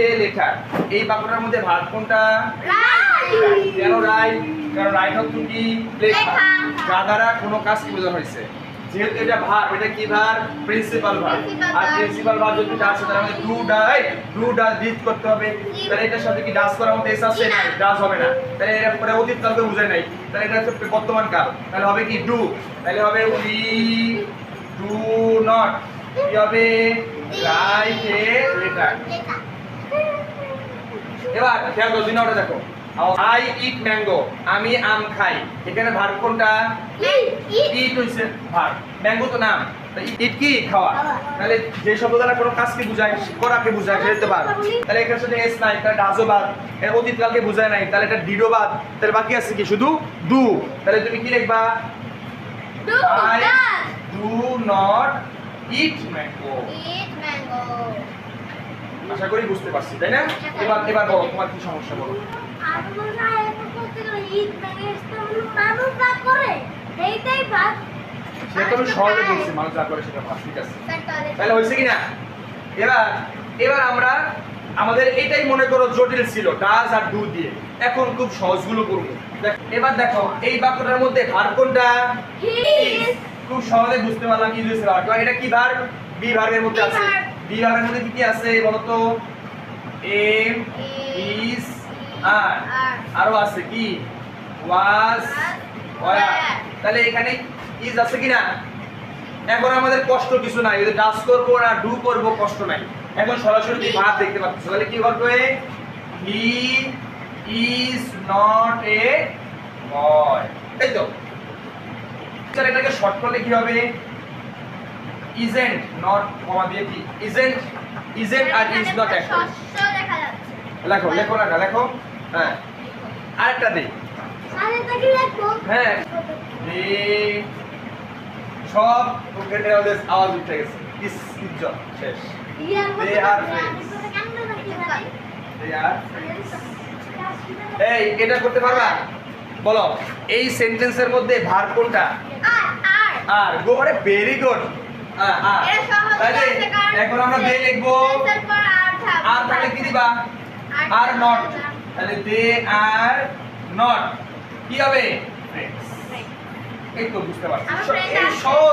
A letter. এই বাক্যটার মধ্যে verb কোনটা? কেন রাইট? কারণ রাইট অর্থ কি? লেখা। যা দ্বারা কোনো কাজ কি বোঝানো হয়েছে। যেহেতু এটা ভার্ব, এটা কি ভার্ব? Principal verb. আর প্রিন্সিপাল ভার্ব যদি ডাস আছে তার মানে ডু ডাস ডিড করতে হবে। তাহলে এটার সাথে কি ডাস করার মধ্যে এস আছে না? ডাস হবে না। তাহলে এটা পরে অতীত কালকে বোঝায় নাই। তাহলে এটা হচ্ছে বর্তমান কাল। তাহলে হবে কি? ডু। তাহলে হবে উই ডু নট। কি হবে? Write a letter. এবার খেয়াল করো, 2 নম্বরটা দেখো। আই ইট ম্যাঙ্গো, আমি আম খাই। এখানে ভার্ব কোনটা? ইট হইছে ভার্ব, ম্যাঙ্গো তো নাম। ইট কি? খাওয়া। তাহলে যে শব্দ দ্বারা কোনো কাজকে বোঝায়, করাকে বোঝায়, সেটা তো ভার্ব। তাহলে এখানে সাথে এস নাই, তাহলে ডাজও বাদ। এর অতীত কালকে বোঝায় নাই, তাহলে এটা ডিডও বাদ। তাহলে বাকি আছে কি? শুধু ডু। তাহলে তুমি কি লিখবা? I do not eat mango. আশা করি বুঝতে পারছি, তাই না? এবার বলো তোমার কি সমস্যা, বলো। সেটা তো আমি সহজে বলছি, মানুষ যা করে সেটা ভাব, ঠিক আছে। তাহলে হয়েছে কি না? এবার আমরা আমাদের এটাই মনে করো জটিল ছিল, ডাজ আর ডু দিয়ে। এখন খুব সহজগুলো করব। এবার দেখো এই বাক্যটার মধ্যে ভার্ব কোনটা? খুব সহজে বুঝতে পারলাম কি হয়েছে ভার্ব। এটা কি ভার্ব? বি ভার্বের মধ্যে আছে। বি ভার্বের মধ্যে কি কি আছে বলো তো? এম, ইজ, আর। আরো আছে কি? ওয়াজ, ওয়ার। তাহলে এখানে ইজ আছে কি না? এখন আমাদের কষ্ট কিছু নাই, যদি ডাস করব না ডু করব কষ্ট নাই। এখন সরাসরি কি ভার্ব দেখতে পাচ্ছ। তাহলে কি বলবে? হি ইজ নট এ বয়। তাই তো? স্যার এটাকে শর্ট করলে কি হবে? ইজেন্ট নট কমা দিয়ে কি? ইজেন্ট আর ইজ নট এক। লেখো লেখো লেখো লেখো। হ্যাঁ আরেকটা দেই। আরেকটা কি লিখবো? হ্যাঁ দে সব মুখের মধ্যে আওয়াজ উঠে গেছে। ইজ্জত শেষ। They are friends. They are friends. এই এটা করতে পারবা? বলো এই সেন্টেন্সের মধ্যে ভার্ব কোনটা? আর গো। আরে ভেরি গুড। তাহলে এখন আমরা দে লিখবো। আর তাহলে কি দিবা? Are not. তাহলে দে আর নট কি হবে? ফ্রেন্ডস। এই তো বুঝতে পারছি। এই সব